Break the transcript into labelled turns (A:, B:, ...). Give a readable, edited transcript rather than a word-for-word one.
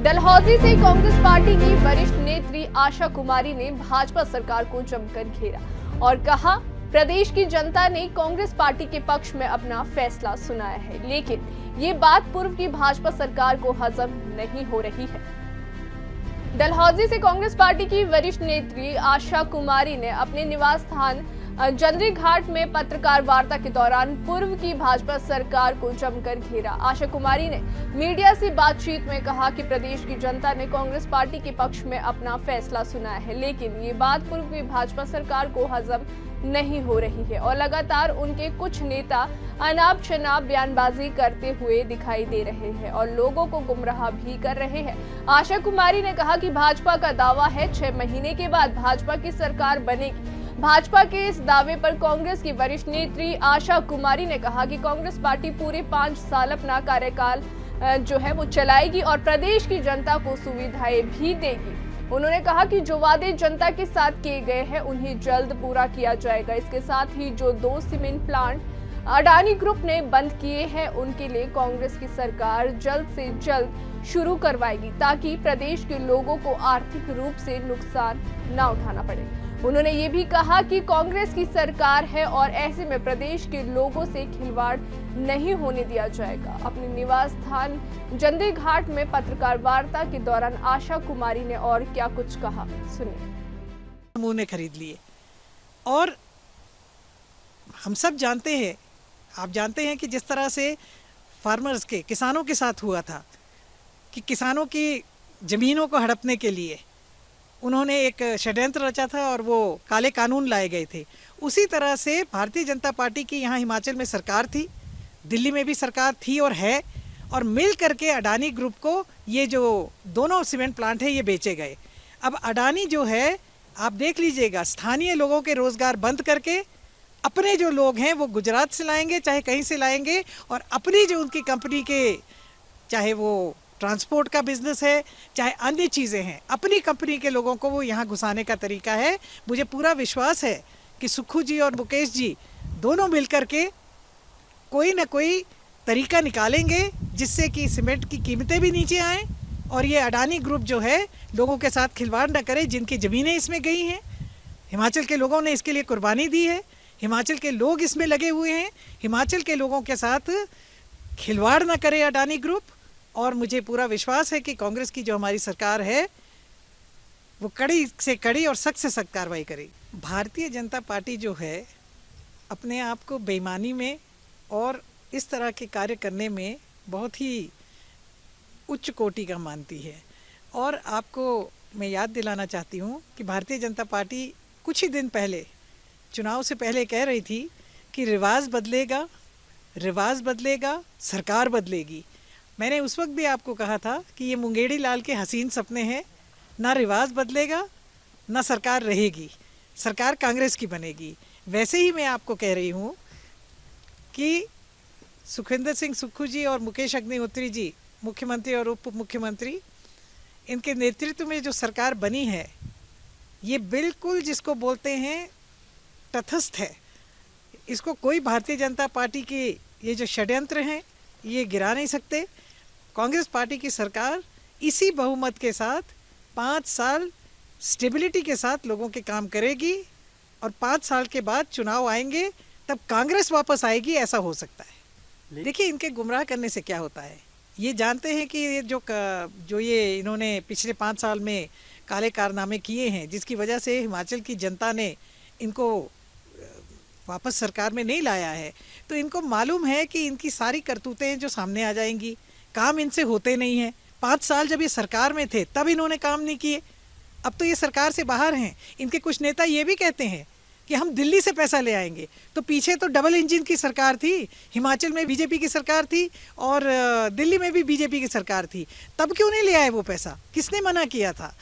A: डलहौजी से कांग्रेस पार्टी की वरिष्ठ नेत्री आशा कुमारी ने भाजपा सरकार को जमकर घेरा और कहा, प्रदेश की जनता ने कांग्रेस पार्टी के पक्ष में अपना फैसला सुनाया है, लेकिन ये बात पूर्व की भाजपा सरकार को हजम नहीं हो रही है। डलहौजी से कांग्रेस पार्टी की वरिष्ठ नेत्री आशा कुमारी ने अपने निवास स्थान जंदरी घाट में पत्रकार वार्ता के दौरान पूर्व की भाजपा सरकार को जमकर घेरा। आशा कुमारी ने मीडिया से बातचीत में कहा कि प्रदेश की जनता ने कांग्रेस पार्टी के पक्ष में अपना फैसला सुनाया है, लेकिन ये बात पूर्व की भाजपा सरकार को हजम नहीं हो रही है और लगातार उनके कुछ नेता अनाप शनाप बयानबाजी करते हुए दिखाई दे रहे हैं और लोगों को गुमराह भी कर रहे हैं। आशा कुमारी ने कहा कि भाजपा का दावा है 6 महीने के बाद भाजपा की सरकार बनेगी। भाजपा के इस दावे पर कांग्रेस की वरिष्ठ नेत्री आशा कुमारी ने कहा कि कांग्रेस पार्टी पूरे 5 साल अपना कार्यकाल जो है वो चलाएगी और प्रदेश की जनता को सुविधाएं भी देगी। उन्होंने कहा कि जो वादे जनता के साथ किए गए हैं उन्हें जल्द पूरा किया जाएगा। इसके साथ ही जो 2 सीमेंट प्लांट अडानी ग्रुप ने बंद किए हैं उनके लिए कांग्रेस की सरकार जल्द से जल्द शुरू करवाएगी ताकि प्रदेश के लोगों को आर्थिक रूप से नुकसान न उठाना पड़े। उन्होंने ये भी कहा कि कांग्रेस की सरकार है और ऐसे में प्रदेश के लोगों से खिलवाड़ नहीं होने दिया जाएगा। अपने निवास स्थान जंदरी घाट में पत्रकार वार्ता के दौरान आशा कुमारी ने और क्या कुछ कहा, सुनिए।
B: समूह ने खरीद लिए और हम सब जानते हैं, आप जानते हैं कि जिस तरह से फार्मर्स के किसानों के साथ हुआ था कि किसानों की जमीनों को हड़पने के लिए उन्होंने एक षड्यंत्र रचा था और वो काले कानून लाए गए थे। उसी तरह से भारतीय जनता पार्टी की यहाँ हिमाचल में सरकार थी, दिल्ली में भी सरकार थी और है, और मिल करके अडानी ग्रुप को ये जो दोनों सीमेंट प्लांट है ये बेचे गए। अब अडानी जो है, आप देख लीजिएगा, स्थानीय लोगों के रोजगार बंद करके अपने जो लोग हैं वो गुजरात से लाएंगे, चाहे कहीं से लाएंगे, और अपनी जो उनकी कंपनी के, चाहे वो ट्रांसपोर्ट का बिजनेस है चाहे अन्य चीज़ें हैं, अपनी कंपनी के लोगों को वो यहाँ घुसाने का तरीका है। मुझे पूरा विश्वास है कि सुक्खू जी और मुकेश जी दोनों मिलकर के कोई ना कोई तरीका निकालेंगे जिससे कि सीमेंट की कीमतें भी नीचे आएँ और ये अडानी ग्रुप जो है लोगों के साथ खिलवाड़ न करे, जिनकी ज़मीनें इसमें गई हैं। हिमाचल के लोगों ने इसके लिए कुर्बानी दी है, हिमाचल के लोग इसमें लगे हुए हैं, हिमाचल के लोगों के साथ खिलवाड़ न करे अडानी ग्रुप। और मुझे पूरा विश्वास है कि कांग्रेस की जो हमारी सरकार है वो कड़ी से कड़ी और सख्त से सख्त कार्रवाई करेगी। भारतीय जनता पार्टी जो है अपने आप को बेईमानी में और इस तरह के कार्य करने में बहुत ही उच्च कोटि का मानती है। और आपको मैं याद दिलाना चाहती हूँ कि भारतीय जनता पार्टी कुछ ही दिन पहले, चुनाव से पहले, कह रही थी कि रिवाज बदलेगा, सरकार बदलेगी। मैंने उस वक्त भी आपको कहा था कि ये मुंगेड़ी लाल के हसीन सपने हैं, ना रिवाज बदलेगा ना सरकार रहेगी, सरकार कांग्रेस की बनेगी। वैसे ही मैं आपको कह रही हूँ कि सुखविंदर सिंह सुक्खू जी और मुकेश अग्निहोत्री जी, मुख्यमंत्री और उप मुख्यमंत्री, इनके नेतृत्व में जो सरकार बनी है ये बिल्कुल जिसको बोलते हैं तटस्थ है। इसको कोई भारतीय जनता पार्टी के ये जो षड्यंत्र हैं ये गिरा नहीं सकते। कांग्रेस पार्टी की सरकार इसी बहुमत के साथ 5 साल स्टेबिलिटी के साथ लोगों के काम करेगी और 5 साल के बाद चुनाव आएंगे तब कांग्रेस वापस आएगी, ऐसा हो सकता है। देखिए, इनके गुमराह करने से क्या होता है, ये जानते हैं कि ये जो ये इन्होंने पिछले 5 साल में काले कारनामे किए हैं जिसकी वजह से हिमाचल की जनता ने इनको वापस सरकार में नहीं लाया है, तो इनको मालूम है कि इनकी सारी करतूतें जो सामने आ जाएंगी, काम इनसे होते नहीं हैं। 5 साल जब ये सरकार में थे तब इन्होंने काम नहीं किए, अब तो ये सरकार से बाहर हैं। इनके कुछ नेता ये भी कहते हैं कि हम दिल्ली से पैसा ले आएंगे, तो पीछे तो डबल इंजन की सरकार थी, हिमाचल में बीजेपी की सरकार थी और दिल्ली में भी बीजेपी की सरकार थी, तब क्यों नहीं ले आए वो पैसा, किसने मना किया था?